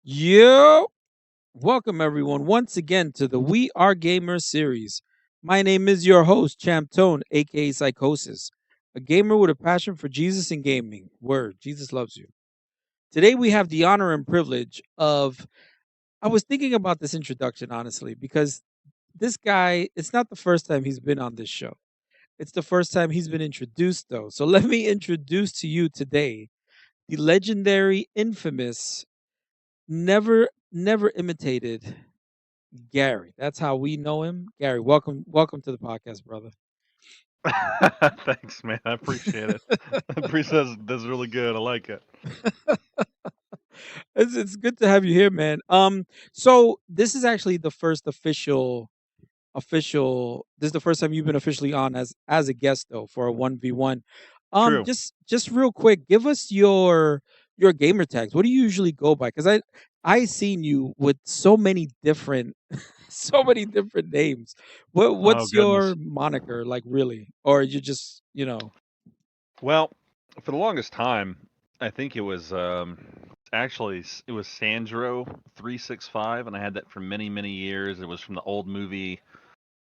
Yo, welcome everyone once again to the We Are Gamers series. My name is your host, Champ Tone, aka Psychosis, a gamer with a passion for Jesus and gaming. Word, Jesus loves you. Today we have the honor and privilege of. I was thinking about this introduction honestly because this guy, it's not the first time he's been on this show. It's the first time he's been introduced though. So let me introduce to you today the legendary, infamous, never imitated Gary. That's how we know him. Gary, welcome to the podcast, brother. Thanks, man. I appreciate it. I appreciate that's really good. I like it. It's good to have you here, man. So this is actually the first official. This is the first time you've been officially on as a guest though for a 1v1. True. Just real quick, give us your gamer tags. What do you usually go by? Because I seen you with so many different so many different names. Oh What's goodness. your moniker like really? Or you just, Well, for the longest time, I think it was it was Sandro 365, and I had that for many years. It was from the old movie,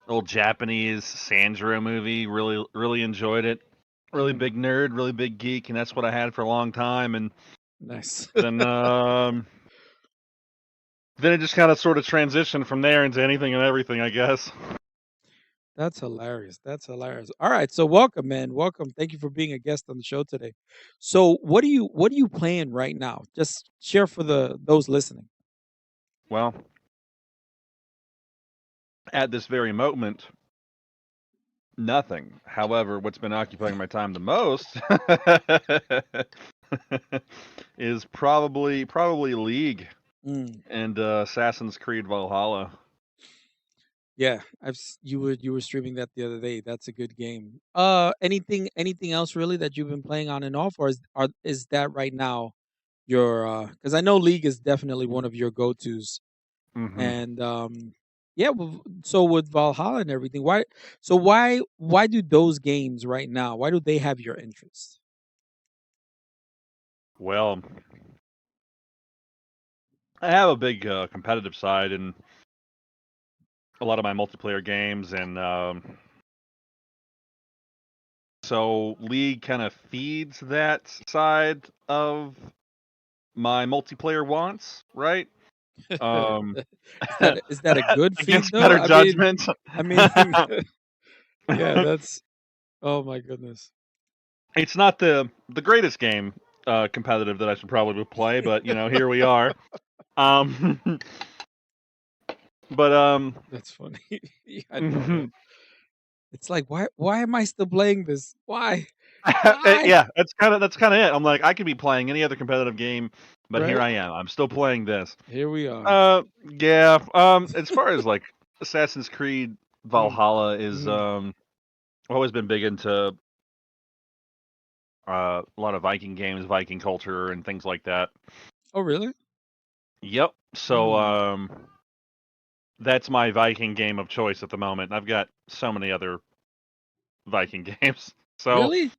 old Japanese Sandro movie. Really enjoyed it. Really Mm, big nerd, really big geek, and that's what I had for a long time. And nice. then then it just kind of sort of transitioned from there into anything and everything, I guess. That's hilarious. That's hilarious. All right, so welcome, man. Welcome. Thank you for being a guest on the show today. So, what are you playing right now? Just share for the those listening. Well, at this very moment, nothing. However, what's been occupying my time the most is probably League Mm, and Assassin's Creed Valhalla. yeah, you were streaming that the other day. That's a good game. Anything else really that you've been playing on and off, or is that right now your? Because I know League is definitely one of your go tos. hmm And yeah, so with Valhalla and everything, why do those games right now? Why do they have your interest? Well, I have a big competitive side in a lot of my multiplayer games, and so League kind of feeds that side of my multiplayer wants, right? Um, Is that a good feed against though? better judgment. I mean, yeah, that's oh my goodness. It's not the greatest game competitive that I should probably play, but here we are. Um, but That's funny. Yeah, I know, right? It's like why am I still playing this? Why? Why? yeah, that's kind of it. I'm like, I could be playing any other competitive game, but here Right? I am. I'm still playing this. Here we are. Yeah. As far as like Assassin's Creed Mm, Valhalla is mhm. I've always been big into a lot of Viking games, Viking culture, and things like that. Oh, really? Yep. So Mm. that's my Viking game of choice at the moment. I've got so many other Viking games. So, Really?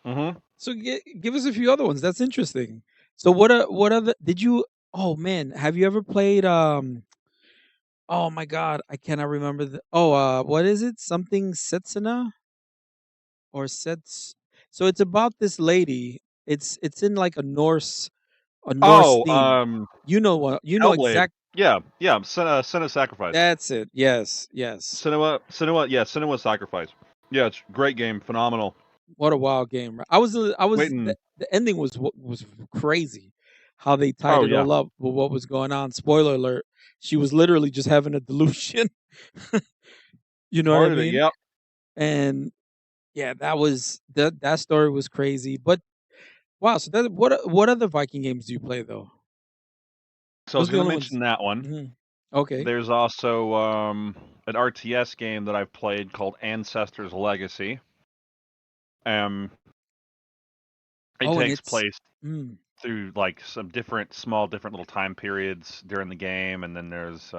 mhm. So give us a few other ones. That's interesting. So what other did you oh man, have you ever played oh my god, I cannot remember what is it? Something Setsuna or Sets so it's about this lady. It's in like a Norse Oh, theme. You know Hellblade. exact Yeah. Sin of Sacrifice. that's it. Yes, yes. Cinema Sacrifice. Yeah, it's a great game, phenomenal. What a wild game. Right? I was Waiting. the ending was crazy. How they tied Oh it yeah, all up with what was going on. Spoiler alert. She was literally just having a delusion. You know what I part of it. mean? Yep. And yeah, that story was crazy. But wow, so what other Viking games do you play though? So I Those was are the gonna only ones. mention that one. Mhm. Okay. There's also an RTS game that I've played called Ancestors Legacy. Um, it Oh, and takes it's place mm, through like some different little time periods during the game, and then there's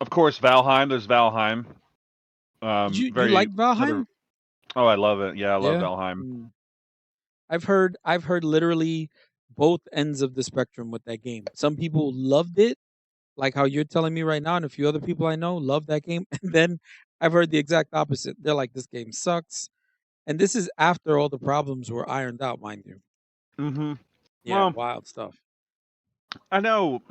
of course Valheim. There's Valheim. you Very like another. Valheim? Oh, I love it. Yeah, I love Yeah. Valheim. Mm. I've heard literally both ends of the spectrum with that game. Some people loved it, like how you're telling me right now, and a few other people I know love that game. And then I've heard the exact opposite. They're like, this game sucks. And this is after all the problems were ironed out, mind you. Mhm. Yeah, Well, wild stuff. I know,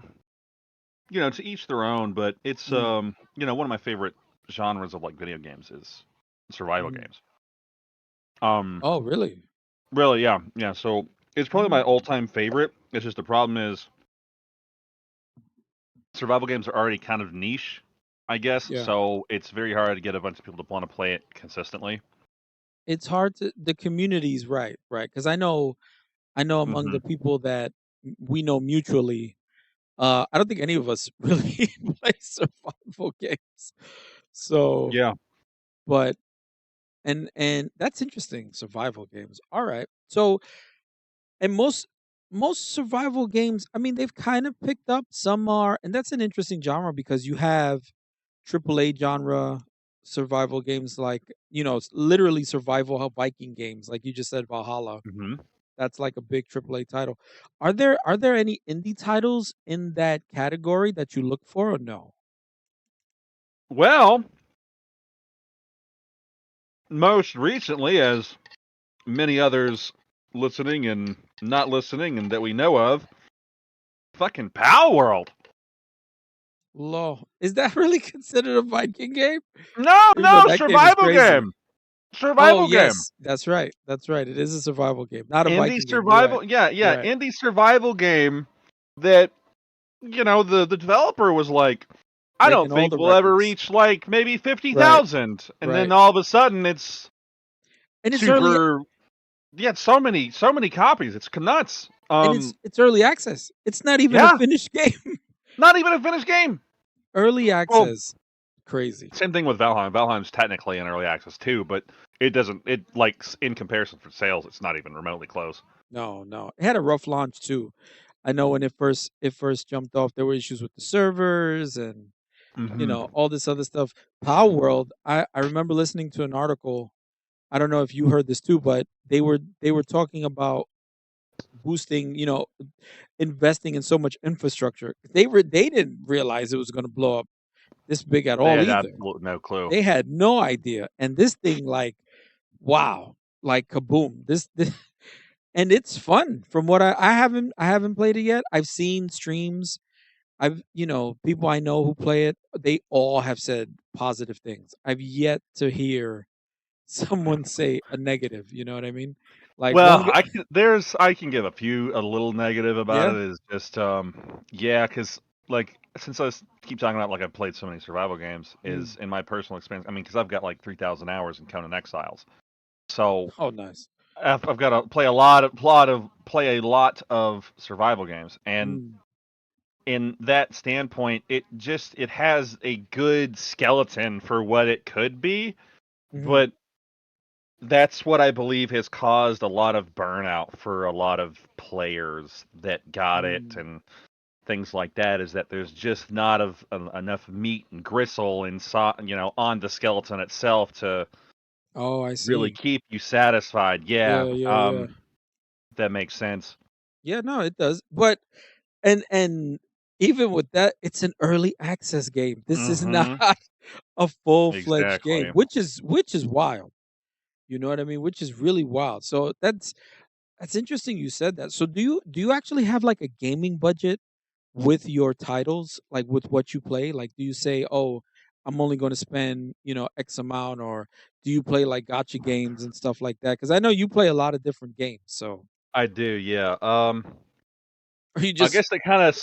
to each their own, but it's Mm, one of my favorite genres of like video games is survival mhm. games. Um, Oh, really? really, yeah, yeah. So it's probably my Mm, all-time favorite. It's just the problem is survival games are already kind of niche, I guess. yeah. So it's very hard to get a bunch of people to want to play it consistently. It's hard to the community's right, right? Because I know among Hmm. the people that we know mutually, I don't think any of us really play survival games. So, Yeah. but and that's interesting. Survival games. All right. So, and most survival games, I mean, they've kind of picked up. Some are, and that's an interesting genre because you have AAA genre survival games like it's literally survival Viking games, like you just said, Valhalla. Hmm. That's like a big AAA title. Are there any indie titles in that category that you look for or no? Well, most recently, as many others listening and not listening, and that we know of, fucking Pal World. Law. Is that really considered a Viking game? No, Even though no, that game is survival crazy. game. Oh, Survival game. yes. That's right. That's right. It is a survival game, not a Indie Viking game. You're right. survival. Yeah, You're yeah, right. indie survival game that the developer was like, I don't Breaking all think the we'll ever records. reach like maybe Right. 50,000, and then Right. all of a sudden it's And it's early super. Yeah, so many copies. It's nuts. and it's early access. It's not even a Yeah, finished game. not even a finished game. Early Well, access. Crazy. same thing with Valheim. Valheim's technically in early access too, but it doesn't. It like in comparison for sales, it's not even remotely close. No, no. It had a rough launch too. I know when it first jumped off, there were issues with the servers and Hmm. all this other stuff. Power World, I remember listening to an article. I don't know if you heard this too, but they were talking about boosting, investing in so much infrastructure. They didn't realize it was going to blow up this big at They all had either. absolutely no clue. They had no idea. And this thing, like, wow, like kaboom. This and it's fun. From what I haven't played it yet. I've seen streams. People I know who play it, they all have said positive things. I've yet to hear someone say a negative, you know what I mean? Like Well, one guy, I can give a little negative about yeah. it is just yeah, because like since keep talking about like I've played so many survival games Mm. is in my personal experience. I mean, because I've got like 3,000 hours in Conan Exiles, so Oh, nice. I've got to play a lot of survival games, and Mm. in that standpoint, it has a good skeleton for what it could be, Mhm. but that's what I believe has caused a lot of burnout for a lot of players that got it Mm. and things like that. Is that there's just not enough meat and gristle inside, on the skeleton itself to Oh, I really see. keep you satisfied. Yeah, Yeah, yeah, yeah. that makes sense. Yeah, no, it does. But and even with that, it's an early access game. This is not Hmm. a full-fledged game, Exactly. which is wild. You know what I mean? Which is really wild. So that's interesting you said that. So do you actually have like a gaming budget with your titles, like with what you play? Like do you say, "Oh, I'm only going to spend, X amount," or do you play like gotcha games and stuff like that? Cuz I know you play a lot of different games. So, I do. Yeah. are you I just guess they kind of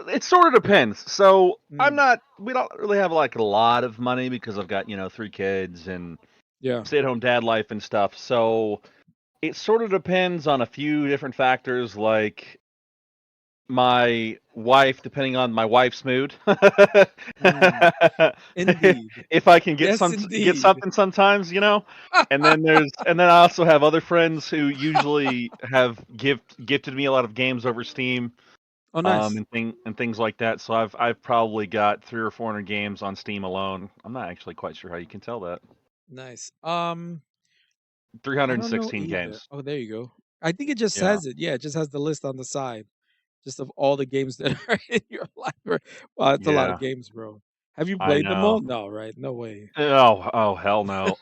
it sort of depends. So Mm, we don't really have like a lot of money because I've got, 3 kids and yeah. stay-at-home dad life and stuff. So it sort of depends on a few different factors, like my wife, depending on my wife's mood. Mm, indeed. If I can Yes, get indeed. something sometimes, and then I also have other friends who usually have gifted me a lot of games over Steam, Oh, nice. and things like that. So I've probably got 300 or 400 games on Steam alone. I'm not actually quite sure how you can tell that. Nice. I don't know 316 either. games. Oh, there you go. I think it just Yeah, says it. Yeah, it just has the list on the side, just of all the games that are in your library. Wow, it's a lot of yeah, games, bro. Have you I played them know. all? No, right? No way. Oh, hell no.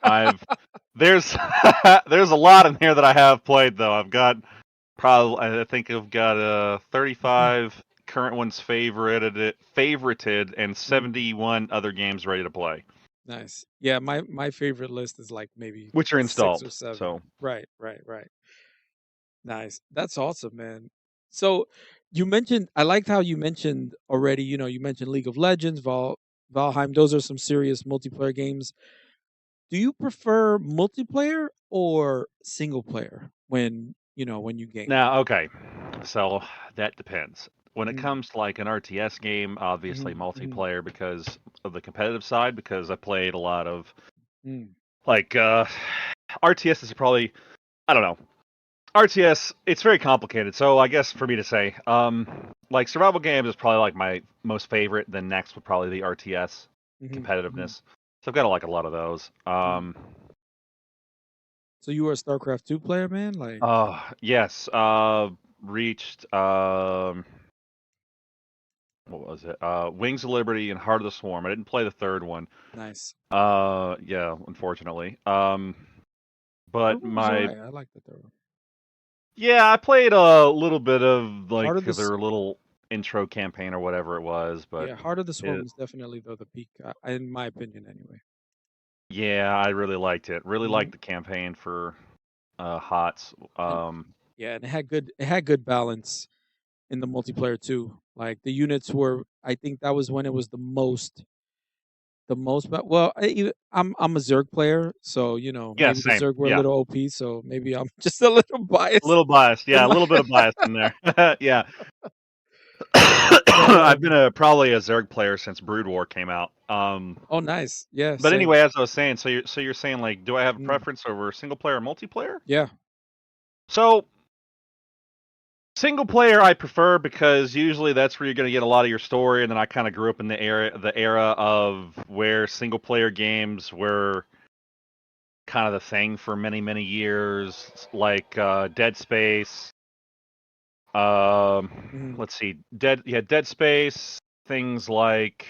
There's there's a lot in here that I have played though. I've got probably I think I've got 35 current ones favorited and Mm, 71 other games ready to play, nice. Yeah, my favorite list is like maybe which are 6 or installed. 7. So Right, right, right. Nice. That's awesome, man. So you mentioned I liked how you mentioned already, you mentioned League of Legends, Valheim. Those are some serious multiplayer games. Do you prefer multiplayer or single player when you game? now, okay, so that depends. When it Mm, comes to like an RTS game, obviously mhm, mhm, multiplayer because of the competitive side, because I played a lot of mm, like RTS is probably I don't know. RTS, it's very complicated. So I guess for me to say, like survival games is probably like my most favorite. Then next would probably be RTS mhm, mhm, competitiveness. So I've got like a lot of those. mm. So you were a StarCraft 2 player, man? Like, Yes. Reached what was it? Wings of Liberty and Heart of the Swarm. I didn't play the third one. nice. Yeah, unfortunately. Third But one was my alright. I like the third one. yeah, I played a little bit of Heart like of the S their little intro campaign or whatever it was, but Yeah, Heart of the Swarm it, was definitely the peak, in my opinion anyway. yeah, I really liked it. Really liked Mhm. the campaign for HOTS. And yeah, and it had good balance in the multiplayer too. Like the units were, I think that was when it was the most. But well, I'm a Zerg player, so Yeah, maybe the same. Zerg were a Yeah, little OP, so maybe I'm just a little a biased little biased. in Yeah, a my. little bit of bias in there. Yeah, But I've been probably a Zerg player since Brood War came out. oh, nice, yeah, But same. anyway, as I was saying, so you're saying like, do I have a Mm, preference over single player or multiplayer? yeah. So single player I prefer because usually that's where you're going to get a lot of your story, and then I kind of grew up in the era of where single player games were kind of the thing for many many years, like Dead Space. Hmm. Let's see, Dead Space. Things like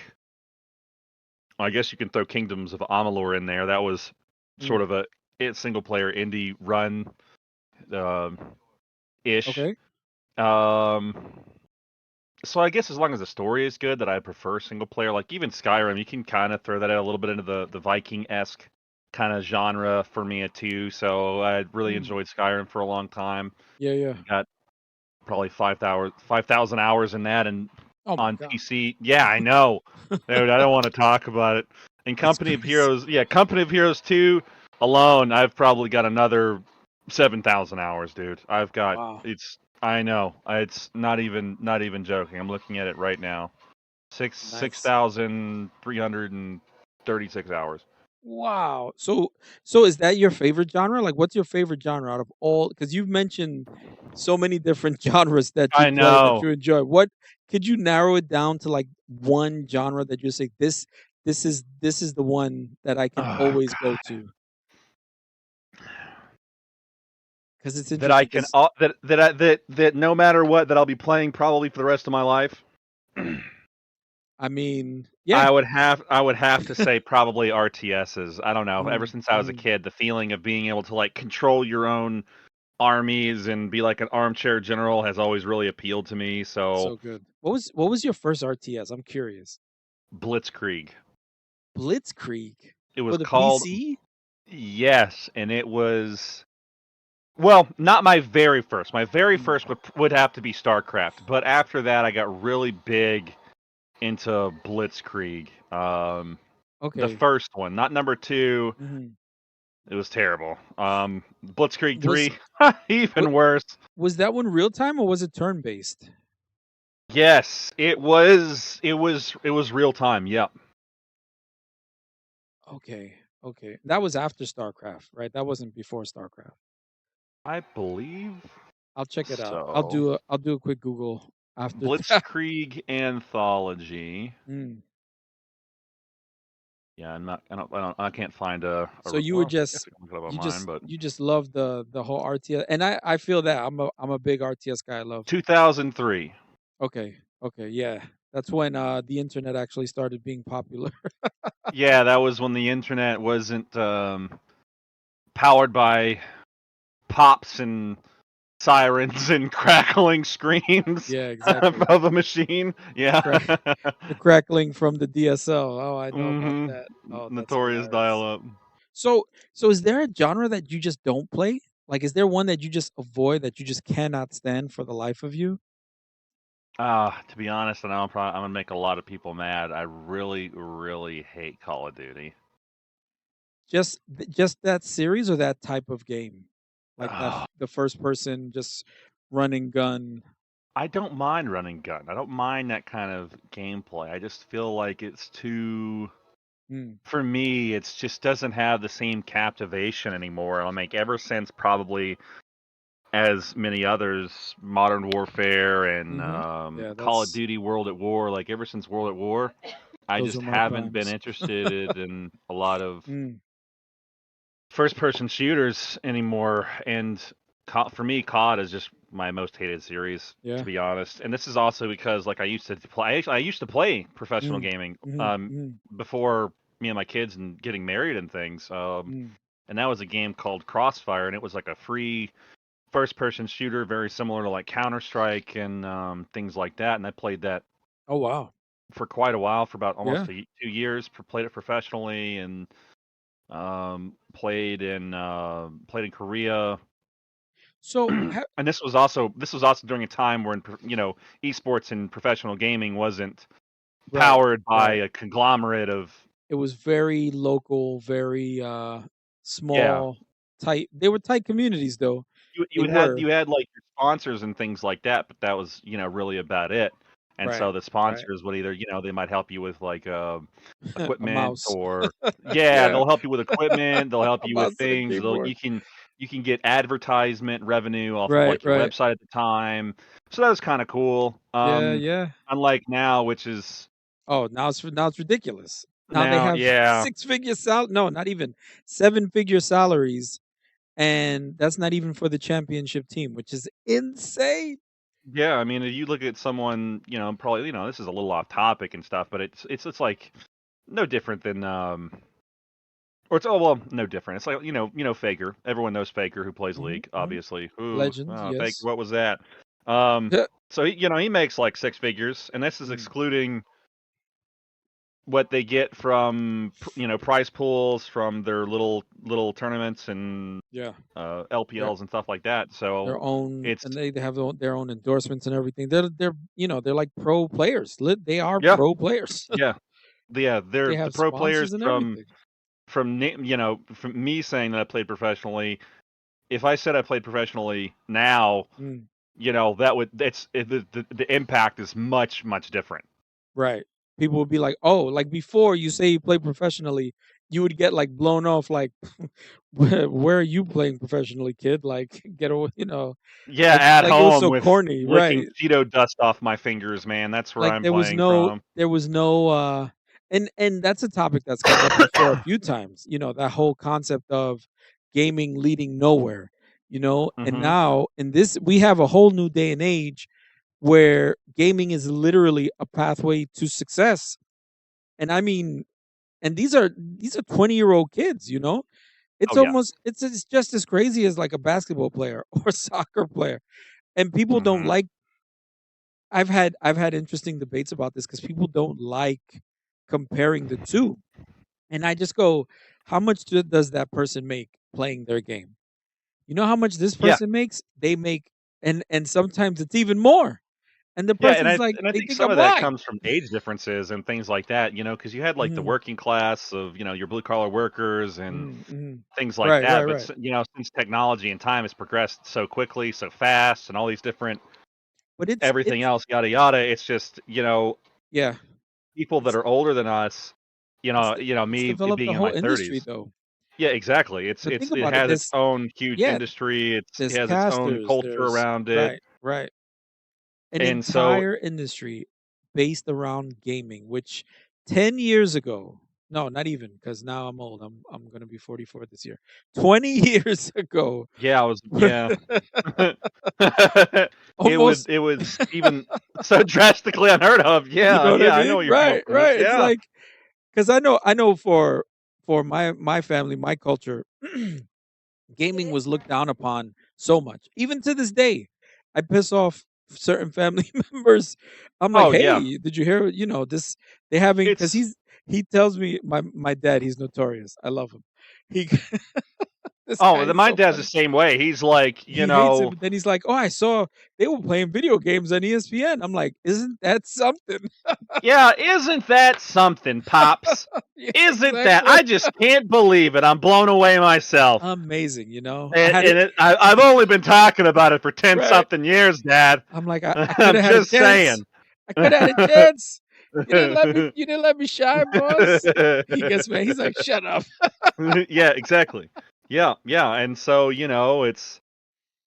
I guess you can throw Kingdoms of Amalur in there. That was sort Mm, of a single player indie run um, ish. okay. Um, so I guess as long as the story is good, that I prefer single player. Like even Skyrim, you can kind of throw that out a little bit into the Viking esque kind of genre for me too. So I really Mm, enjoyed Skyrim for a long time. yeah, yeah. Got probably 5,000 hours in that, and Oh my on god, PC. Yeah, I know, dude. I don't want to talk about it. And that's Company of crazy. Heroes, yeah, Company of Heroes 2 alone, I've probably got another 7,000 hours, dude. I've got Wow, it's. I know. It's not even joking. I'm looking at it right now. Six nice. thousand 336 hours. Wow. So is that your favorite genre? Like, what's your favorite genre out of all? Because you've mentioned so many different genres that you I play that know. you enjoy. What could you narrow it down to, like one genre that you say this is the one that I can Oh, always go God. to? Because it's That I interesting. can Because that no matter what that I'll be playing probably for the rest of my life. I mean, yeah. I would have to say probably RTSs. I don't know. Ever Mm, since I was a mm, kid, the feeling of being able to like control your own armies and be like an armchair general has always really appealed to me. So so good. What was your first RTS? I'm curious. Blitzkrieg. Blitzkrieg It for was the called PC. yes, and it was well, not my very first. My very Mm, first would have to be StarCraft, but after that I got really big into Blitzkrieg. The okay. first one, not number 2. Hmm. It was terrible. Blitzkrieg Was 3, what even worse. was that one real time or was it turn based? Yes, it was real time. Yep. Okay, okay. That was after StarCraft, right? That wasn't before StarCraft. I believe I'll check it out. I'll so. do a quick Google after that. Blitzkrieg Anthology. Mm, Yeah, I'm not. I can't find So you were well, I guess just I can look it up online, but you just love the whole RTS, and I feel that I'm a big RTS guy. I love. 2003. Okay, okay, yeah, that's when the internet actually started being popular. Yeah, that was when the internet wasn't powered by pops and sirens and crackling screams Yeah, exactly. of a machine. The Yeah. crack, the crackling from the DSL. Oh, I know about hmm that. Oh, that's Notorious hilarious. dial-up. So, is there a genre that you just don't play? Like, is there one that you just avoid that you just cannot stand for the life of you? To be honest, and I'm gonna make a lot of people mad. I really, really hate Call of Duty. Just that series or that type of game, like Ugh, the first person just running gun. I don't mind running gun. I don't mind that kind of gameplay. I just feel like it's too. Mm, For me, it just doesn't have the same captivation anymore. Like ever since probably as many others, Modern Warfare and mm-hmm. Yeah, Call of that's Duty World at War. Like ever since World at War, I those just are my haven't been primes. interested in a lot of Mm, first-person shooters anymore. And for me, COD is just my most hated series, to yeah. be honest. And this is also because, like, I used to play. I used to play professional Mm, gaming mm-hmm, mm, before me and my kids and getting married and things. mm. And that was a game called Crossfire, and it was like a free first-person shooter, very similar to like Counter Strike and things like that. And I played that Oh wow. for quite a while, for about Yeah. almost 2 years. Played it professionally and played in Korea. So And this was also during a time when esports and professional gaming wasn't right, powered by right. a conglomerate of It was very local, very yeah. small, tight. They were tight communities though. You They would had were. you had like your sponsors and things like that, but that was really about it. And Right, so the right. sponsors would either they might help you with like A equipment, mouse. or yeah, Yeah, they'll help you with equipment, they'll help a you with mouse and a things. keyboard. You can get advertisement revenue off of Right, like your right. website at the time. So that was kind of cool. Yeah, yeah. Unlike now, which is Oh, now it's ridiculous. Now they now, have yeah. six-figure no, not even seven-figure salaries, and that's not even for the championship team, which is insane. Yeah, I mean, if you look at someone, probably, this is a little off topic and stuff, but it's like no different than or it's no different. It's like Faker. Everyone knows Faker who plays Mhm, League, mhm. obviously. Ooh, Legend, Faker, yes. what was that? Um, so he makes like six figures, and this is Mm, excluding what they get from prize pools from their little tournaments and yeah. Their LPLs and stuff like that. So their own, it's and they have their own endorsements and everything. They're they're like pro players. They are yeah, pro players. yeah, yeah. They're They the have pro players sponsors and everything. from me saying that I played professionally. If I said I played professionally now, Mm, that would the impact is much much different. right. People would be like, "Oh, like before you say you play professionally, you would get like blown off like where are you playing professionally, kid? Like get away, Yeah, at like it was home so with corny, licking right? Cheeto dust off my fingers, man. That's where Like I'm playing from. there was no and that's a topic that's come up before a few times, that whole concept of gaming leading nowhere, and hmm now in this we have a whole new day and age where gaming is literally a pathway to success. And I mean, and these are 20-year-old kids, it's Oh yeah. almost it's just as crazy as like a basketball player or a soccer player. And people don't hmm like I've had interesting debates about this because people don't like comparing the two. And I just go, how much does that person make playing their game? You know how much this Yeah, person makes? They make, and sometimes it's even more. And the yeah, person's like, and I they think think some I'm of that lying. comes from age differences and things like that. Because you had like the Mhm, working class of your blue collar workers and mhm, mhm. things like Right, right, that. But right. since technology and time has progressed so quickly, so fast, and all these different But everything it's else, yada yada, it's just yeah, people that it's are older than us. it's Me developed being a in whole my industry 30s. though. Yeah, exactly. So think It about it. has its own huge Yeah, industry. It there's has its own casters, culture there's around it, right, right. An and so entire industry based around gaming, which 10 years ago, No, not even, because now I'm old. I'm gonna be 44 this year. 20 years ago. Yeah, I was yeah. Almost, It was even so drastically unheard of. you Yeah, know what I yeah, I know mean? what you're going Right, for this. right. It's Yeah. like, because I know for my family, my culture, gaming was looked down upon so much. Even to this day, I piss off certain family members. I'm like, Oh, yeah. hey, did you hear? This they having, because It's he tells me, my dad, he's notorious. I love him. He this guy oh, is my so dad's the funny. same way. He's like, He hates it, but then he's like, oh, I saw they were playing video games on ESPN. I'm like, isn't that something? yeah, isn't that something, pops? Yeah, Isn't that? exactly. I just can't believe it. I'm blown away myself. Amazing, I And, had it I've only been talking about it for 10 right. something years, Dad. I'm like, I could I'm have had a just chance. saying. I could have had a chance. You didn't let me shine, boss. He gets mad. He's like, shut up. Yeah, exactly. Yeah, yeah. And so,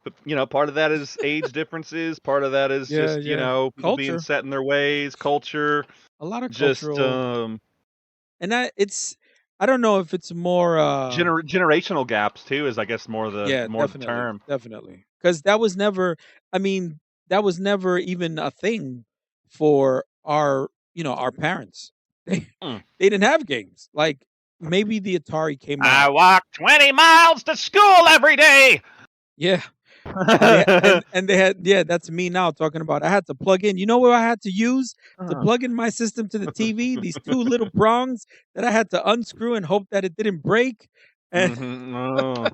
but, part of that is age differences. Part of that is Yeah, just, yeah. people being Culture. set in their ways, culture, A lot of just cultural, and I don't know if it's more generational gaps too. Is I guess yeah, more the definitely. term. Definitely. Cuz that was never, I mean, that was never even a thing for our parents. They Mm. they didn't have games. Like, maybe the Atari came I out. walk 20 miles to school every day. Yeah. And they had, yeah, that's me now talking about, I had to plug in. You know what I had to use to plug in my system to the TV? These two little prongs that I had to unscrew and hope that it didn't break. And Oh,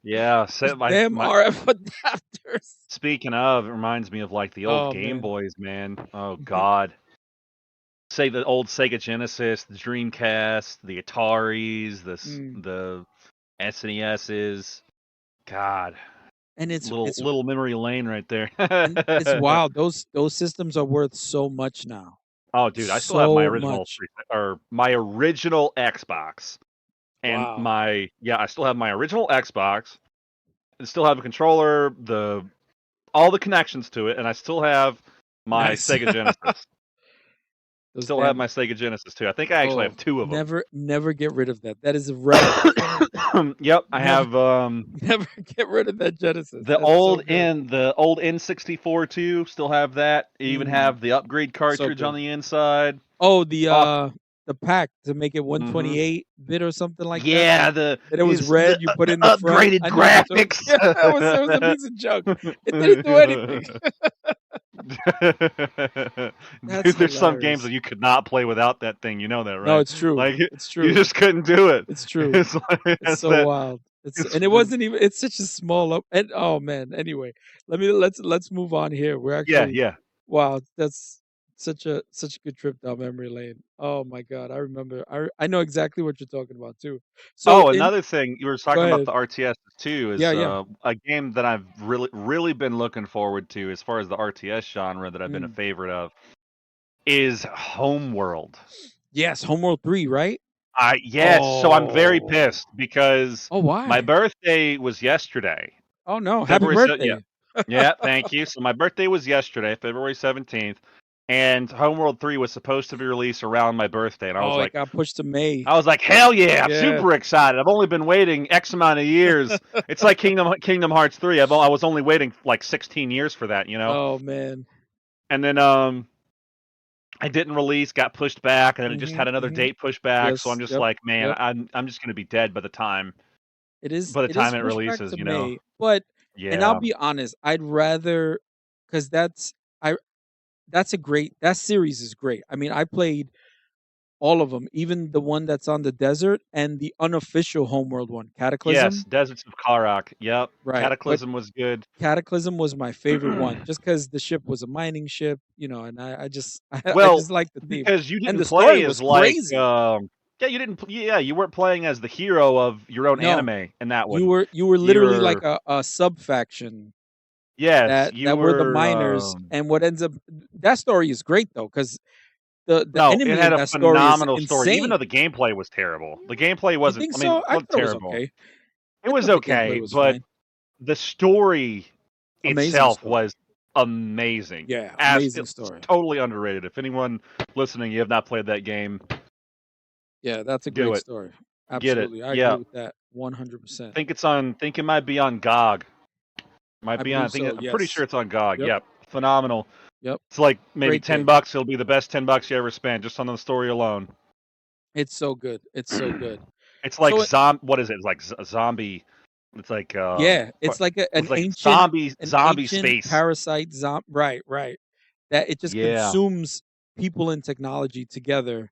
yeah. those So my damn my RF adapters. speaking of, it reminds me of like the old Oh Game man. Boys, man. Oh Mhm. God. Say the old Sega Genesis, the Dreamcast, the Ataris, Mm. the SNESs. God, And little memory lane right there. it's wild. Those systems are worth so much now. Oh, dude, I still have my So original much. or my original Xbox, and Wow. I still have my original Xbox. I still have a controller, all the connections to it, and I still have my Nice. Sega Genesis. Those Still have damn my Sega Genesis too. I think I actually have Oh, two of them. never get rid of that. That is a relic. Yep, I Never have never get rid of that Genesis. the That's so good. old N64 too. Still have that. Even Mm, have the upgrade so cartridge on good. the inside. Oh, Oh, the pack to make it hmm 128 bit or something like that. yeah, the That it was is the red, you put in the front. upgraded I know what you're talking. graphics. Yeah, it was a piece of junk. It didn't do anything. That's Dude, there's some games hilarious. that you could not play without that thing. You know that, No, right? it's true. Like It's you true. just couldn't do it. It's true. It's like It's it's so that. wild. It's And it wasn't even, it's such a small up, and oh man. Anyway, let's move on here. We're yeah, actually, yeah. wow, that's such a good trip down memory lane. Oh my god, I remember. I know exactly what you're talking about too. So Oh, in another thing you were Go talking about ahead. the RTS too Yeah, is yeah. a game that I've really been looking forward to as far as the RTS genre that I've been a Mm. favorite of is Homeworld. Yes, Homeworld 3, right? I yes, so I'm very Oh. pissed because Oh, my why? birthday was yesterday. Oh no, happy February se yeah. birthday. Yeah, thank you. So my birthday was yesterday, February 17th, and Homeworld 3 was supposed to be released around my birthday, and Oh, it got pushed to May. I was like, "Hell yeah, I'm Yeah. super excited. I've only been waiting X amount of years." It's like Kingdom Hearts 3. I was only waiting like 16 years for that, you know? Oh man. And then I didn't release, got pushed back, and then it just had Mhm, another mhm. date pushed back, so I'm Yes, just yep, like, "Man, yep. I'm just going to be dead It by the is time it pushed back releases, to you know?" May, but and I'll Yeah. be honest, I'd rather, because I that series is great. I mean, I played all of them, even the one that's on the desert and the unofficial Homeworld one, Yes, Cataclysm. Deserts of Karak. Yep. Right, but Cataclysm was good. Cataclysm was my favorite one, just because the ship was a mining ship, and I just I Well, just like the theme, because you and didn't the story play as was like crazy. yeah, you didn't yeah, you weren't playing as the hero of your own No, anime in that you one. were you were literally like You're a sub faction yes, that you that were the were miners, and what ends up, that story is great though, because the no, it enemy had in a that story is phenomenal story, even though insane. the gameplay was terrible. The gameplay You wasn't think I mean, so? it I wasn't thought it was terrible. okay. It I was thought the gameplay okay, was but fine. the story Amazing itself story. was amazing. Yeah, As amazing it's story. totally underrated. If anyone listening, you have not played that game, Yeah, that's a Do great it. story. Get it. Absolutely. I agree Yeah. with that 100%. Think it's on. Think it might be on GOG. Might I be on. believe so. I'm pretty sure Yes. it's on GOG. Yep. Yep. Phenomenal. Yep. It's like maybe Great game. $10. It'll be the best $10 you ever spent just on the story alone. It's so good. It's so good. It's like So it, What is it? It's like zombie. It's like yeah, it's like it's like zombie an ancient space. parasite right, right. That it just Yeah. consumes people and technology together.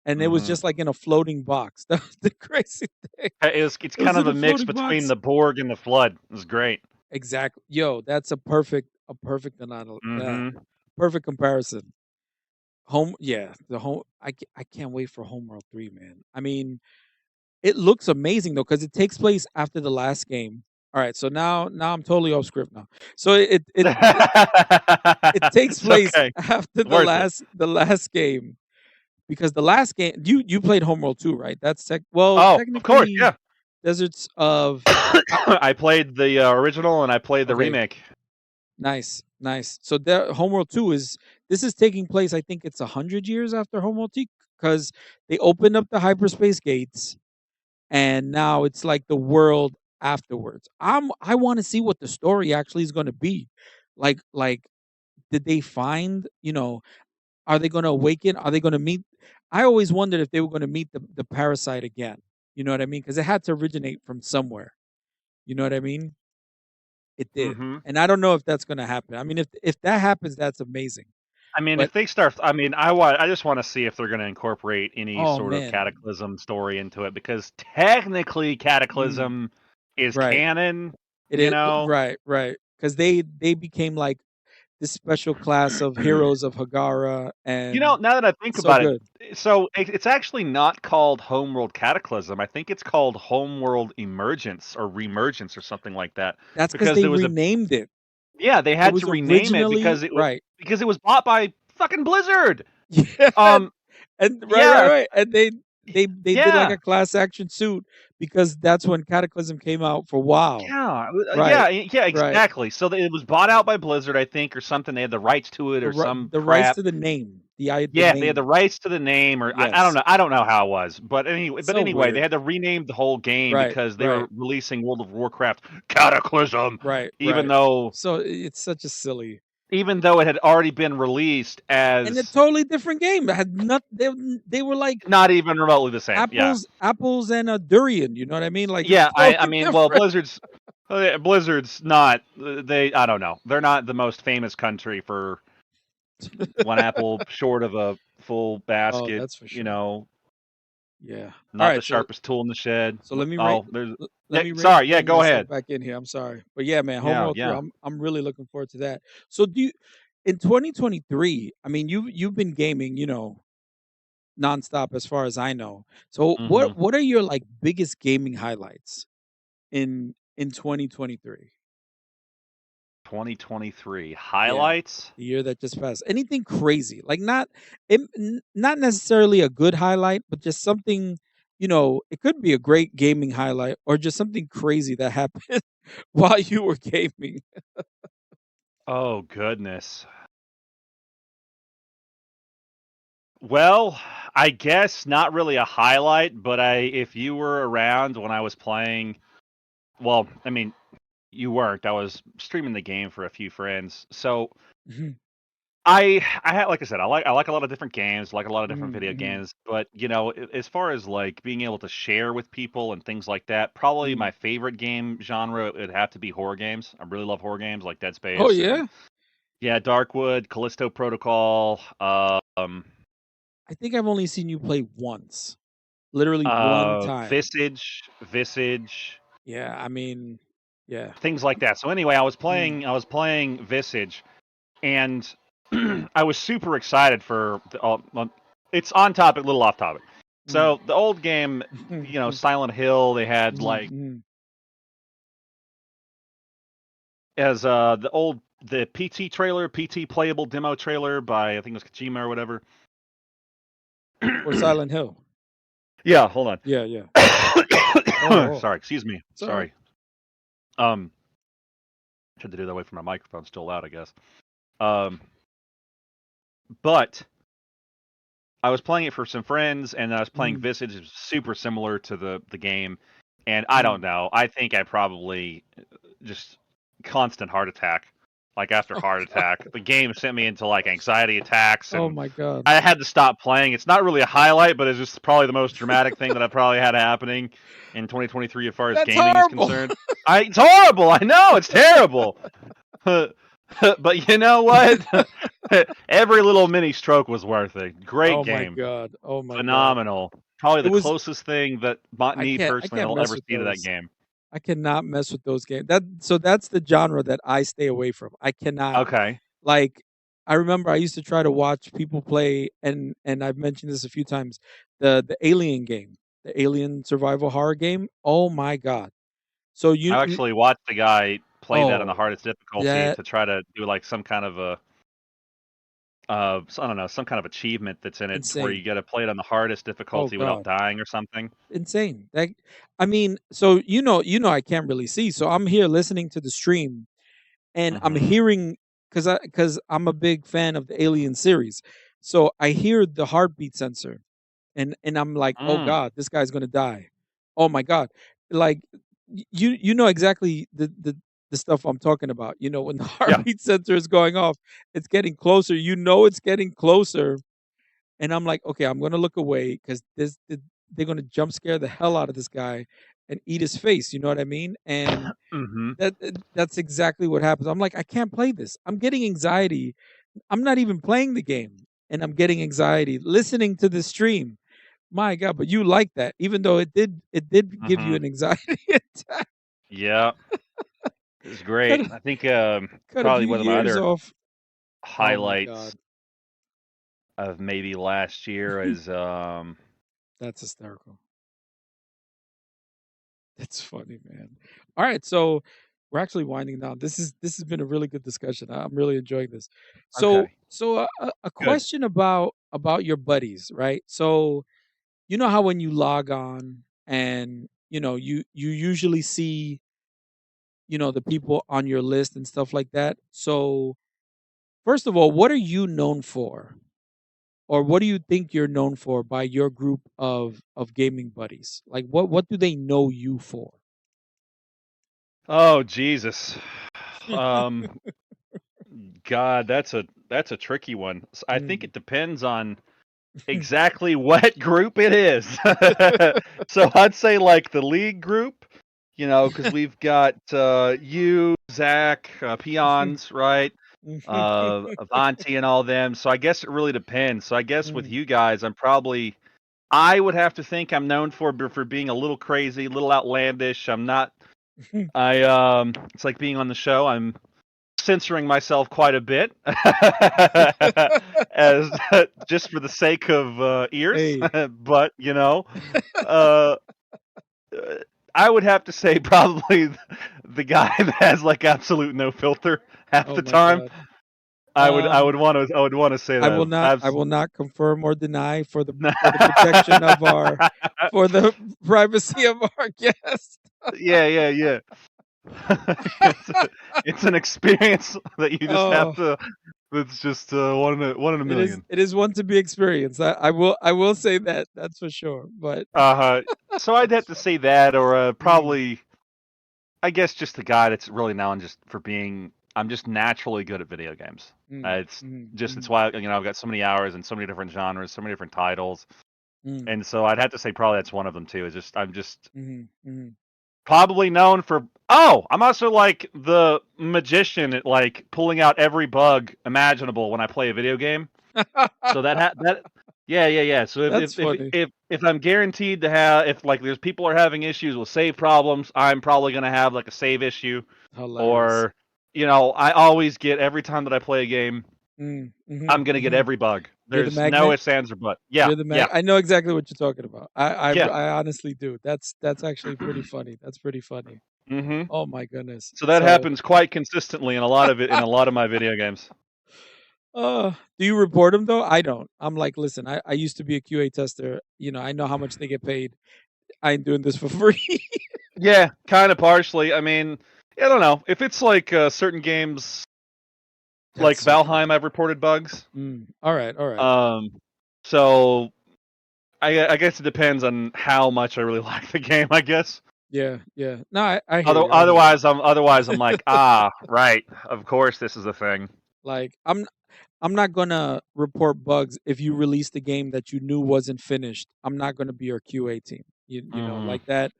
And it was Mm-hmm. just like in a floating box. That was the crazy thing. It's It was kind in of a a mix floating between box. the Borg and the Flood. It's great. Exactly. Yo, that's a perfect Mm-hmm. perfect comparison. Yeah, I can't wait for Homeworld 3, man. I mean, it looks amazing though cuz it takes place after the last game. All right, so now I'm totally off script now. So it takes It's place okay. after Worth it. the last game because the last game you played Homeworld 2, right? That's well, Oh, of course, technically yeah. Deserts of I, I played the original and I played the okay, remake. nice, nice. So the Homeworld 2 is taking place. I think it's 100 years after Homeworld 2 because they opened up the hyperspace gates, and now it's like the world afterwards. I want to see what the story actually is going to be. Like, did they find? Are they going to awaken? Are they going to meet? I always wondered if they were going to meet the parasite again. You know what I mean? Because it had to originate from somewhere. You know what I mean? It did, Mm-hmm. and I don't know if that's going to happen. I mean, if that happens, that's amazing. I mean, But if they start, I just want to see if they're going to incorporate any oh sort of man, Cataclysm story into it because technically mm, Cataclysm is right, canon. it You is know, right, right, because they became like this special class of heroes of Hagara, and now that I think it's so about it, good. so it's actually not called Homeworld Cataclysm. I think it's called Homeworld Emergence or Remergence or something like that That's because because they there was renamed it. yeah, they It had to was rename it originally right. because it was bought by fucking Blizzard. Yeah, Um, and yeah, right, and they did like yeah. a class action suit because that's when Cataclysm came out for WoW. Right, Yeah, right. exactly. So it was bought out by Blizzard, I think, or something. They had the rights to it, or some The rights crap. to the name, the Yeah, they had the name. rights to the name, or I don't Yes, know. I don't know how it was, but anyway, so they weird. had to rename the whole game Right, because they were right, releasing World of Warcraft Cataclysm, right, even right. though So it's such a silly even though it had already been released and a as totally different game. It had not they were like not even remotely the same. Yeah, apples and a durian. You know what I mean? Like it's yeah. I totally mean, well, different. Blizzard's not. They I don't know. They're not the most famous country for one apple short of a full Oh, basket. that's for sure. Yeah. All Not the right. So sharpest tool in the shed. so let me Oh, there's. let Yeah, me sorry. Yeah, rein go myself ahead. back in here. I'm sorry, but yeah, man, Yeah, Homeworld 3. yeah. I'm really looking forward to that. So do you in 2023? I mean, you've been gaming, nonstop as far as I know. So Mm-hmm. what are your like biggest gaming highlights in 2023? 2023 Yeah. highlights. The year that just passed. Anything crazy? Like not necessarily a good highlight, but just something, it could be a great gaming highlight or just something crazy that happened while you were gaming. Oh goodness. Well, I guess not really a highlight, but if you were around when I was playing, well, I mean, you weren't. I was streaming the game for a few friends. So Mhm, I had, like I said, I like a lot of different games, like a lot of different mhm, video mhm, games, but as far as like being able to share with people and things like that, probably mm. my favorite game genre would have to be horror games. I really love horror games like Dead Oh Space and yeah? yeah, Darkwood, Callisto Protocol, I think I've only seen you play once. Literally one time. Visage, Yeah, I mean, yeah. things like that. So anyway, Mm, I was playing Visage, and I was super excited for it's on topic, a little off topic. mm. So the old game, Mhm, Silent Hill, they had mhm, like mhm. as the PT trailer, PT playable demo trailer by I think it was Kojima or whatever. For Silent Hill. Yeah, hold on. Yeah, yeah. Oh, Sorry, excuse me. it's all right. Sorry. Um, tried to do that away from my microphone. Still loud, I guess. Um, but I was playing it for some friends, and I was playing Mm, Visage. It's super similar to the game, and I don't mm. know. I think I probably just constant heart attack, like after Oh heart god. attack. The game sent me into like anxiety attacks, Oh and my god. I had to stop playing. It's not really a highlight, but it's just probably the most dramatic thing that I probably had happening in 2023 as far as That's gaming is horrible. concerned. It's horrible. I know it's terrible. But you know what? Every little mini stroke was worth it. Great Oh my game. god. Oh my god. Phenomenal. Probably It the was closest thing that me I personally can't that'll mess ever with see to that those. game. I cannot mess with those games. That's the genre that I stay away from. I cannot Okay. like I remember I used to try to watch people play and I've mentioned this a few times, the Alien game, the Alien survival horror game. Oh my god. So I actually watched the guy play that on the oh hardest difficulty that to try to do like some kind of a I don't know, some kind of achievement that's in it to where insane. you got to play it on the hardest Oh difficulty without god. dying or something. Insane. That I mean, so I can't really see. So I'm here listening to the stream and I'm Mhm. hearing because I'm a big fan of the Alien series. So I hear the heartbeat sensor and I'm like, "Oh Mm. god, this guy's going to die." Oh my god. Like you know exactly the stuff I'm talking about. You know when the Yeah. heartbeat sensor is going off, it's getting closer. You know it's getting closer and I'm like, "Okay, I'm going to look away cuz they're going to jump scare the hell out of this guy and eat his face." You know what I mean? And Mhm. that's exactly what happens. I'm like, I can't play this. I'm getting anxiety. I'm not even playing the game, and I'm getting anxiety listening to the stream. My God, but you like that, even though it did give you Mhm. an anxiety attack. Yeah. It was Cut great. a, I think cut a probably few one of my years other off. Oh my highlights God, of maybe last year is that's hysterical. It's funny, man. All right, so we're actually winding down. This has been a really good discussion. I'm really enjoying this. So okay. a Good. question about your buddies, right? So you know how when you log on and you usually see the people on your list and stuff like that. So first of all, what are you known for, or what do you think you're known for by your group of gaming buddies? Like what do they know you for? Oh Jesus. Um God, that's a tricky one. I think Mm. it depends on exactly what group it is. So I'd say like the league group, because we've got you, Zach, Peons, right? Avanti and all them. So I guess it really depends. So I guess with Mm. you guys, I would have to think I'm known for being a little crazy, a little outlandish. I'm not. It's like being on the show. I'm censoring myself quite a bit, as just for the sake of ears. Hey. But uh, I would have to say probably the guy that has like absolute no filter half Oh the my time. God. Um, I would want to say that. I will not confirm or deny for the protection of our for the privacy of our guests. Yeah, yeah, yeah. it's, it's an experience that you just have Oh, to. That's just one in a million. it is one to be experienced. I will say that that's for sure. But Uh, so I'd have to say that, or mm, probably, I guess, just the guy that's really known just for being. I'm just naturally good at video games. mm, It's mm, just it's mm, why I've got so many hours and so many different genres, so many different titles, mm, and so I'd have to say probably that's one of them too. Is just I'm just mm, mm. probably known for. Oh, I'm also like the magician at like pulling out every bug imaginable when I play a video game. So that yeah, yeah, yeah. So That's funny. if I'm guaranteed to have, if like there's people are having issues with save problems, I'm probably gonna have like a save issue. Hilarious. Or I always get, every time that I play a game, Mm, mhm, I'm gonna get mhm. every bug. You're the There's no magnet. ifs, ands, or but. Yeah, You're the yeah, mag. I know exactly what you're talking about. yeah. I honestly do. That's actually pretty funny. That's pretty funny. hmm Oh my goodness. So that So, happens quite consistently in a lot of in a lot of my video games. do you report them though? I don't. I'm like, listen, I used to be a QA tester. I know how much they get paid. I ain't doing this for free. Yeah, kind of partially. I mean, I don't know if it's like certain games That's like so Valheim. funny. I've reported bugs. All right, all right. So I guess it depends on how much I really like the game. I guess. Yeah, yeah. No, I hear you. I hear you. Otherwise I'm like, right. Of course, this is a thing. Like I'm not gonna report bugs if you released a game that you knew wasn't finished. I'm not gonna be your QA team. You know, Hmm. like that.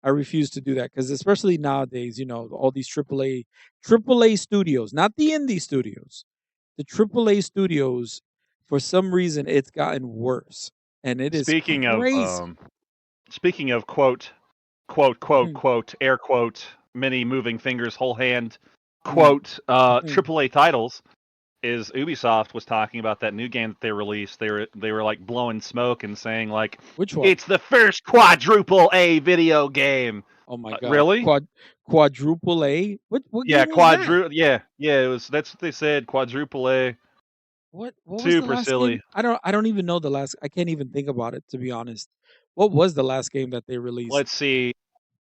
I refuse to do that because especially nowadays, all these AAA studios, not the indie studios, the AAA studios. For some reason, it's gotten worse, and it is Speaking of crazy. speaking of quote air quote many moving fingers whole hand Mm, quote mhm. AAA titles is Ubisoft was talking about that new game that they released. They were like blowing smoke and saying like Which one? it's the first quadruple A video game. Oh my God, Really? quadruple A. What Yeah, game was that? it was that's what they said, quadruple A. What was the Super last silly. game? I don't even know the last. I can't even think about it, to be honest. What was the last game that they released? Let's see.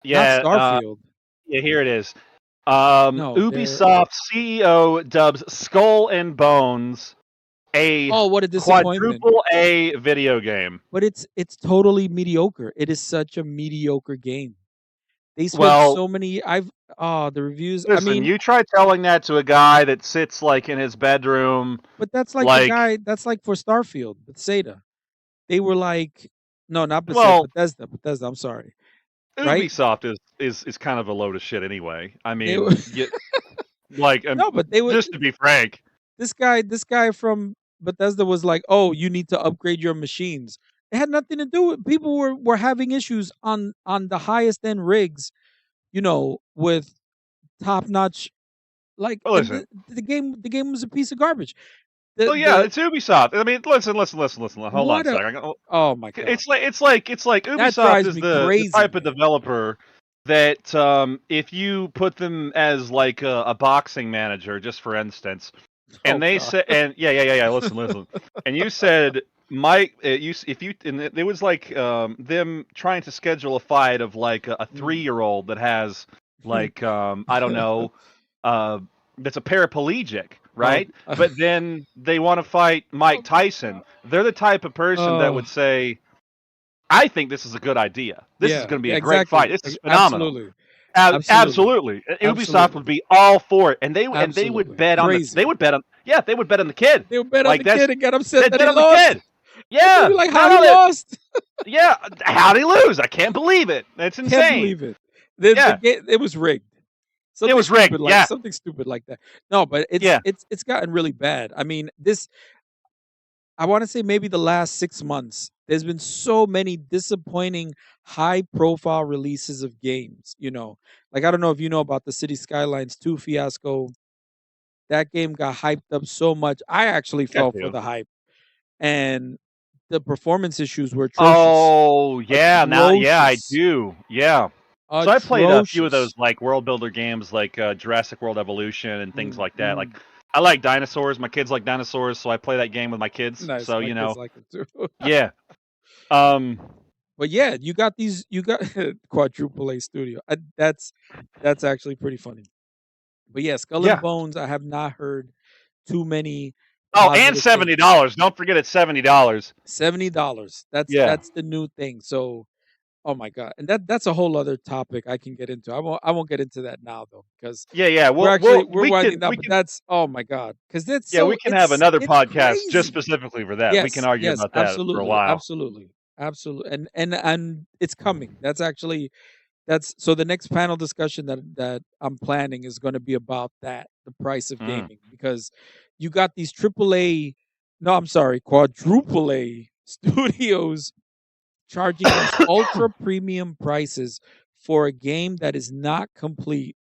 Not Yeah, Starfield. yeah, here it is. No, they're Ubisoft CEO dubs Skull and Bones a oh, what a disappointment. quadruple A video game. But it's totally mediocre. It is such a mediocre game. They spent Well, so many the reviews. I listen, mean, you try telling that to a guy that sits like in his bedroom, but that's like the like, guy that's like for Starfield, Bethesda. They were like no, not well, Bethesda, I'm sorry. Right? Ubisoft is kind of a load of shit anyway. I They were mean, like, no, but they were just to be frank, this guy from Bethesda was like, "Oh, you need to upgrade your machines." It had nothing to do with people were having issues on the highest end rigs, with top notch and listen. the game was a piece of garbage. The Well, yeah, the it's Ubisoft. I mean, listen. Hold on a what a second. oh my god. It's like That Ubisoft drives is me the crazy, type of man. developer that if you put them as like a boxing manager, just for instance, Oh and they god. said, and yeah, listen, and you said, Mike, if you, and it was like them trying to schedule a fight of like a Mm. 3-year-old that has like I don't know, uh, that's a paraplegic, Oh. right? But then they want to fight Mike Oh my god. Tyson. They're the type of person that Oh. would say, I think this is a good idea. This is Yeah, going to be yeah, a great fight. exactly. This is phenomenal. Absolutely. Absolutely. Absolutely, Ubisoft Absolutely. would be all for it, and they would Absolutely. bet on the they Crazy. would bet on yeah they would bet on the kid. They would bet on Like the kid and get upset they'd that bet he on the lost. kid. And they'd Yeah, be like, not "How he on it. lost?" Yeah, how'd he lose? I can't believe it. That's Can't insane. believe it. The Yeah, game it was rigged. it Something was rigged. stupid like Yeah, something stupid like that. No, but it's yeah. it's it's gotten really bad. I mean, I want to say maybe the last 6 months there's been so many disappointing high profile releases of games. Like I don't know if you know about the City Skylines 2 fiasco. That game got hyped up so much. I actually Got fell for to. the hype and the performance issues were atrocious. Oh yeah, now yeah I Atrocious. do. Yeah. So I played a few of those Atrocious. like world builder games like Jurassic World Evolution and things like that. Like Mhm. I like dinosaurs. My kids like dinosaurs, so I play that game with my kids. Nice. So My kids like it too. yeah. Um, But yeah, you got quadruple A studio. That's actually pretty funny. But yeah, Skull and yeah. Bones, I have not heard too many Oh, and positive things. $70. Don't forget it's $70. $70. That's Yeah. that's the new thing. So, oh my god. And that's a whole other topic I can get into. I won't get into that now though because Yeah, yeah. we're actually we're We winding can down, but that's oh my god. Cuz that's yeah, we so can have another it's podcast just crazy. specifically for that. We can Yes, argue yes, about that for a absolutely. while. Absolutely. Absolutely. And it's coming. That's so the next panel discussion that I'm planning is going to be about that, the price of Mm. gaming, because you got these triple A, no, I'm sorry, quadruple A studios charging these ultra premium prices for a game that is not complete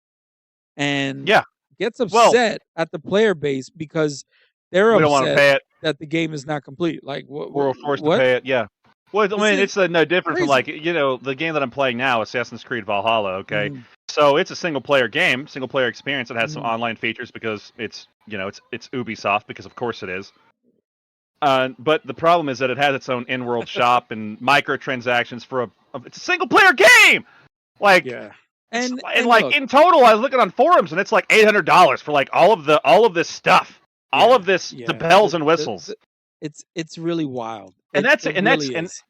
and Yeah. gets Well, upset at the player base because they're we don't want to upset pay it. that the game is not complete. Like what? We're forced to What? pay it. Yeah. Well, I This mean, is it's no different from like crazy. the game that I'm playing now, Assassin's Creed Valhalla. Okay, Mhm, so it's a single player game, single player experience. It has some mhm. online features because it's Ubisoft because of course it is. But the problem is that it has its own in-world shop and microtransactions for it's a single-player game. Like Yeah, it's and and like look, in total, I was looking on forums and it's like $800 for like all of this stuff, all yeah, of this the yeah. bells and whistles. it's really wild. And It really is.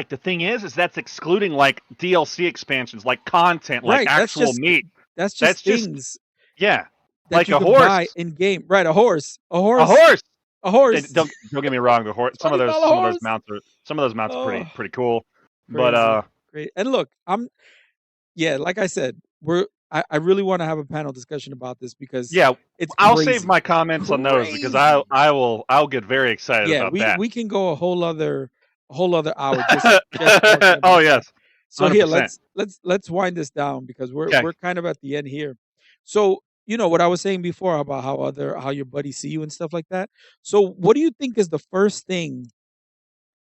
the thing is that's excluding like DLC expansions, like content, like Right. actual meat. That's just That's just things yeah, that like you a could horse, buy in game. Right, a horse. A a horse. horse. A And horse. don't get me wrong, the horse. $20 horse. Some of those mounts are Oh, pretty cool. But crazy. Great. And look, yeah, like I said, I really want to have a panel discussion about this because yeah, it's I'll save crazy. my comments on those because Crazy. I'll get very excited Yeah, about that. we can go a whole other hour just talking Oh about that. yes, So here, 100%. let's wind this down because Okay. we're kind of at the end here. So, what I was saying before about how your buddies see you and stuff like that. So, what do you think is the first thing,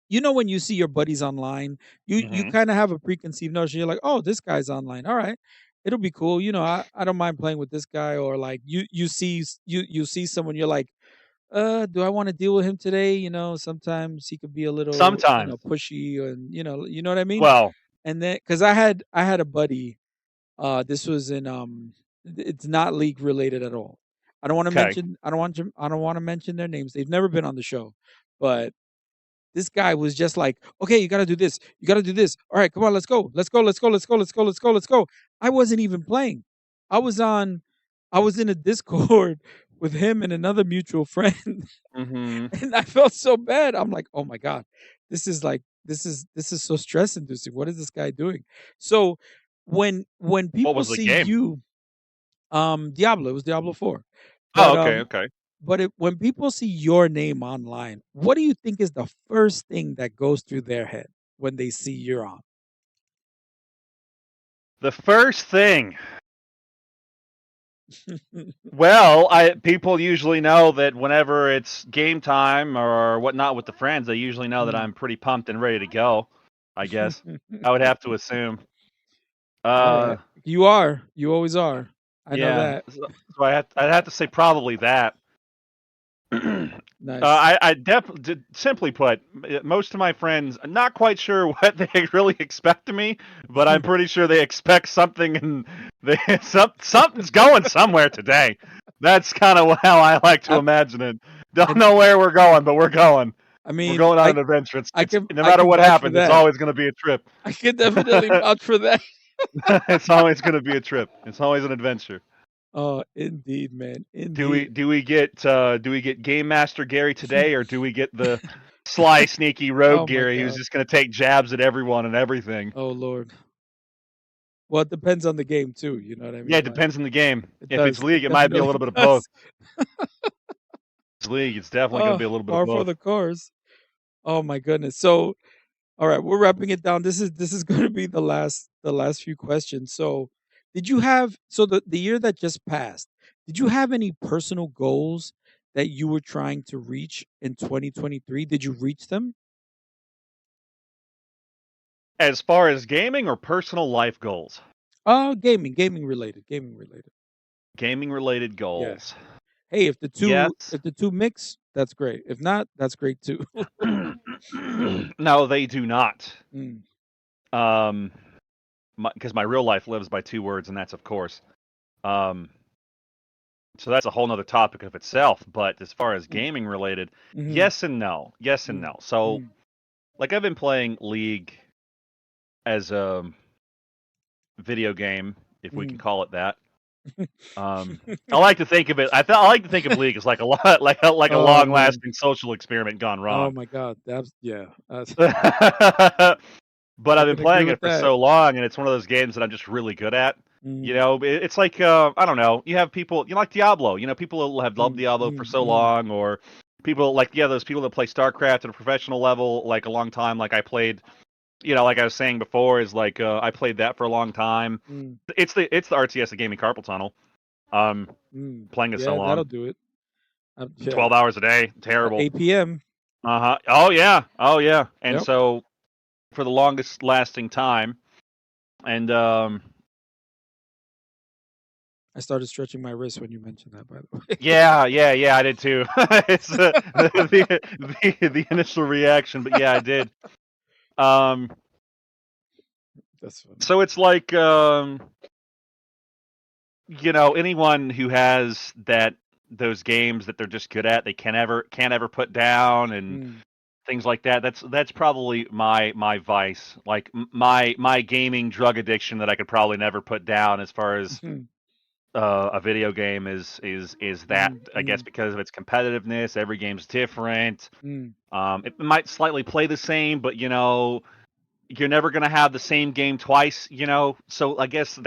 when you see your buddies online, you Hmm. kind of have a preconceived notion. You're like, "Oh, this guy's online. All right. It'll be cool. I don't mind playing with this guy." Or like you see someone, you're like, do I want to deal with him today? Sometimes he could be a little, Sometimes. pushy, and you know what I mean? Well, And then cuz I had a buddy, this was in it's not league related at all. okay. I don't want to mention their names. They've never been on the show. But this guy was just like, "Okay, you got to do this. You got to do this. All right, come on, let's go. Let's go. Let's go. Let's go. Let's go. Let's go. Let's go." I wasn't even playing. I was on I was in a Discord with him and another mutual friend. Hmm. And I felt so bad. I'm like, "Oh my god. This is so stress inducing. What is this guy doing?" So when What people was the see game? you, Diablo, it was Diablo 4. Oh, But okay, okay. when people see your name online, what do you think is the first thing that goes through their head when they see you're on? The first thing. Well, I people usually know that whenever it's game time or whatnot with the friends, they usually know that Mm. I'm pretty pumped and ready to go. I guess I would have to assume. Uh, You are. You always are. I know yeah. that. I'd have to say probably that. Nice. I definitely, simply put, most of my friends, I'm not quite sure what they really expect of me, but I'm pretty sure they expect something, and something's going somewhere today. That's kind of how I like to I, imagine it. Don't and know where we're going, but we're going. I We're mean, going on an adventure. It's no I matter can what vouch for happens, it's that. always going to be a trip. I can definitely vouch for that. It's always going to be a trip. It's always an adventure. Oh, indeed, man. Do we Indeed. do we get Game Master Gary today, or do we get the sly, sneaky rogue Oh my Gary who's god. just going to take jabs at everyone and everything? Oh Lord. Well, it depends on the game too. You know what I Yeah, mean? it Like depends on the game. it If it's does. League, It it might be a definitely little bit of both. does. If it's League, it's definitely going to Oh, be a little bit of par for both. the course. Oh my goodness. So, all right, we're wrapping it down. This is going to be the last few questions. So, the year that just passed, did you have any personal goals that you were trying to reach in 2023? Did you reach them? As far as gaming or personal life goals? Gaming related. Gaming related Yeah. goals. Hey, Yes. if the two mix, that's great. If not, that's great too. No, they do not. Mm, Um, because my real life lives by two words, and that's of course. Um, so that's a whole nother topic of itself. But as far as mm, gaming related, mhm, yes and no. Yes and mm, no. So, mm, like, I've been playing League as a video game, if we can mm. call it that. Um, I like to think of it. I like to think of League as like a lot, like a Oh man. long-lasting social experiment gone Oh wrong. my god. That's yeah. That's But I I've been can agree playing it with for that. so long, and it's one of those games that I'm just really good at. You Mm, know, it's like I don't know. You have people, like Diablo. You know, people who have loved mm, Diablo for mm, so mm, long, or people like those people that play StarCraft at a professional level, like a long time. Like I played, like I was saying before, is like I played that for a long time. mm, It's the RTS, the gaming carpal tunnel. Um, mm. Playing it so Yeah, that'll long, do it. Yeah. 12 hours a day, terrible. APM. Uh-huh. Oh yeah, oh yeah. And Yep. so for the longest lasting time, and I started stretching my wrist when you mentioned that, by the way. yeah, I did too. It's the initial reaction, but yeah, I did. Um, That's funny. so it's like anyone who has that those games that they're just good at, they can't ever put down, and Mm. things like that. That's probably my vice, like my gaming drug addiction that I could probably never put down as far as Mhm. a video game is that, Mm. I guess, Mm. because of its competitiveness. Every game's different. Mm. It might slightly play the same, but you're never gonna have the same game twice. So I guess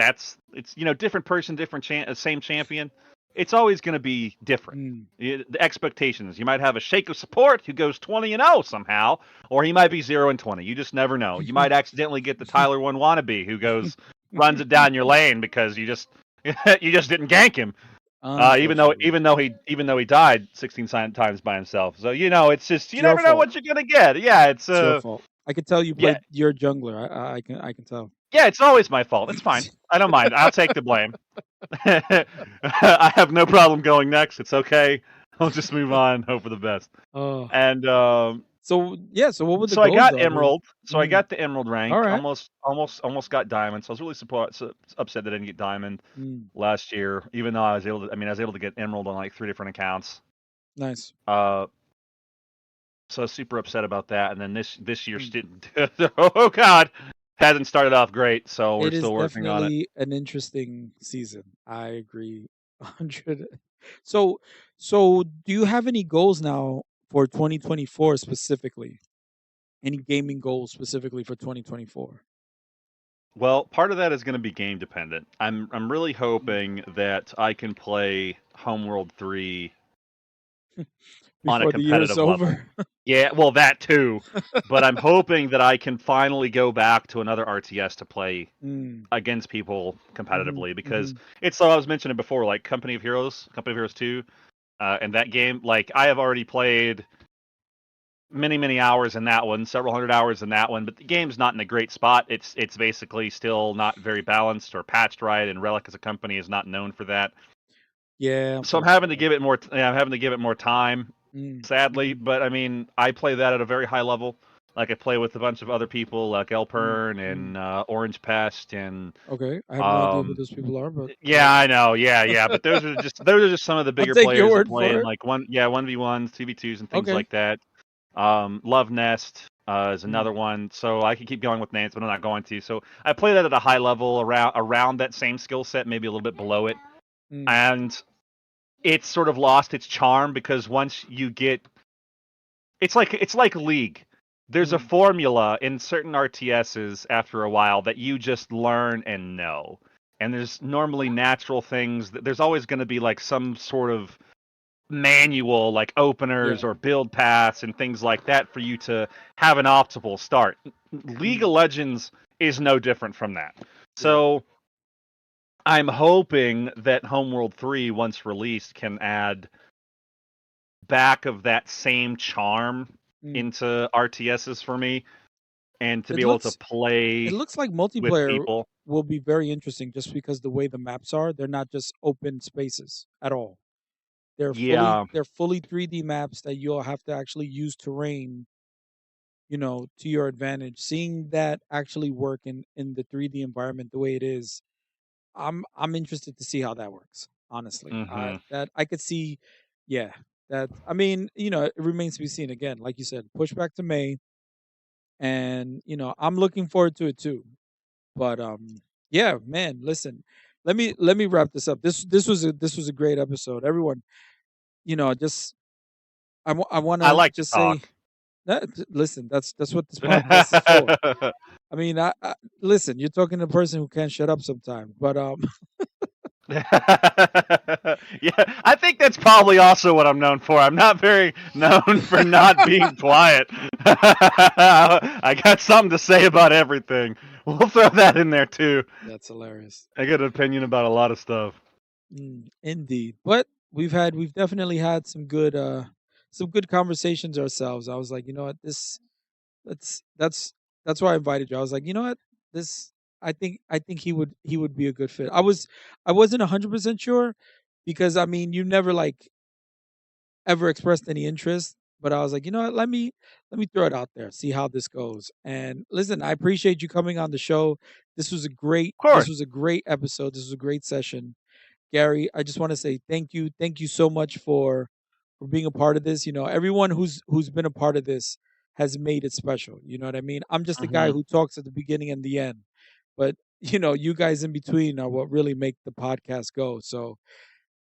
it's different person, different same champion. It's always gonna be different. Mm. The expectations. You might have a shake of support who goes 20-0 somehow, or he might be 0-20. You just never know. You might accidentally get the Tyler One wannabe who runs it down your lane because you just you just didn't gank him. Even though Unfortunately, even though he died 16 times by himself. So it's just, it's you your never know fault. what you're gonna get. Yeah, it's It's your fault. I can tell you yeah, played. You're a jungler. I can tell. yeah, it's always my fault. It's fine. I don't mind. I'll take the blame. I have no problem going next. It's okay. I'll just move on, hope for the best. Oh, And so yeah. So what were the so I goals got though? I mean, emerald. So I got the emerald all rank. right. Almost got diamond. So I was really upset that I didn't get diamond Mm, last year, even though I was able to. I mean, I was able to get emerald on like 3 different accounts. nice. Uh, so I was super upset about that. And then this year, Mm. oh god, hasn't started off great. So we're It is still working on it. definitely an interesting season. I agree, 100. So, so do you have any goals now for 2024 specifically? Any gaming goals specifically for 2024 Well, part of that is going to be game dependent. I'm really hoping that I can play Homeworld 3 on a before the year is competitive level. over? Yeah, well, that too. But I'm hoping that I can finally go back to another RTS to play Mm, against people hmm competitively, because hmm it's, so I was mentioning before, like Company of Heroes 2, and that game, like I have already played many hours in that one, several hundred hours in that one, but the game's not in a great spot. It's basically still not very balanced or patched right, and Relic as a company is not known for that. Yeah, So I'm having to unfortunately. give it more. I'm having to give it more time, Mm, sadly. hmm But I mean, I play that at a very high level. Like I play with a bunch of other people, like mm, Elpern mm. and Orange Pest, and Okay, I have no idea who um, those people are, but yeah, I know, yeah. But those are just some of the I'll bigger take your players that word play for in it. like 1v1s, 2v2s, and things Okay. like that. Love Nest is Mm, another one. So I could keep going with names, but I'm not going to. So I play that at a high level, around that same skill set, maybe a little bit below it, mm, and it's sort of lost its charm because once you get, it's like League. There's a mm. formula in certain RTSs after a while that you just learn and know. And there's normally natural things that there's always going to be like some sort of manual, like openers Yeah. or build paths and things like that for you to have an optimal start. League Mm, of Legends is no different from that. yeah. So I'm hoping that Homeworld 3, once released, can add back of that same charm Mm. into RTSs for me, and to It be able to looks it play looks like with multiplayer people. will be very interesting just because the way the maps are, they're not just open spaces at all. Yeah. They're fully 3D maps that you'll have to actually use terrain, to your advantage. Seeing that actually work in the 3D environment the way it is, I'm interested to see how that works. Honestly, Hmm. that I could see, yeah. That I mean, it remains to be seen. Again, like you said, push back to May, and I'm looking forward to it too. But yeah, man, listen, let me wrap this up. This was a great episode. Everyone, just I want I to like to just say talk. that listen, that's what this podcast is for. I mean, listen, you're talking to a person who can't shut up sometimes, but Yeah, I think that's probably also what I'm known for. I'm not very known for not being quiet. I got something to say about everything. We'll throw that in there too. that's hilarious. I got an opinion about a lot of stuff. Indeed. But we've definitely had some good conversations ourselves. I was like, you know what, that's that's why I invited you. I was like, you know what, this I think he would be a good fit. I wasn't 100% sure because I mean you never like ever expressed any interest, but I was like, you know what, let me throw it out there, see how this goes. And listen, I appreciate you coming on the show. This was a great Of course. episode. This was a great session. Gary, I just want to say thank you. Thank you so much for being a part of this. Everyone who's been a part of this has made it special. You know what I mean? I'm just a guy Hmm. who talks at the beginning and the end, but you guys in between are what really make the podcast go. So,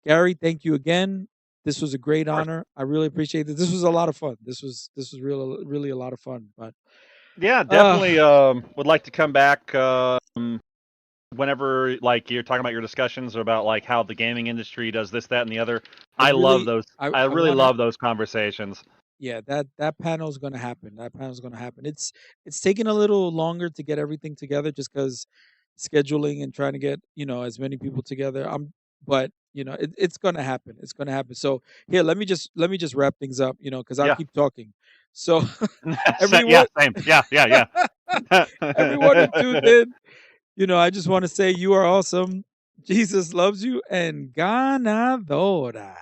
Gary, thank you again. This was a great Of course. honor. I really appreciate it. This was a lot of fun. This was really a lot of fun. But Yeah, uh definitely would like to come back whenever like you're talking about your discussions about like how the gaming industry does this, that, and the other. I I love really those. I I I really want to love those conversations. yeah, that panel is going to happen. That panel is going to happen. It's taking a little longer to get everything together just cuz scheduling and trying to get, as many people together. But, it's going to happen. It's going to happen. So, here, let me just wrap things up, cuz I'll Yeah. keep talking. So, Yeah, everyone same. Yeah, yeah, everyone who yeah. tuned in, I just want to say you are awesome. Jesus loves you and ganadora.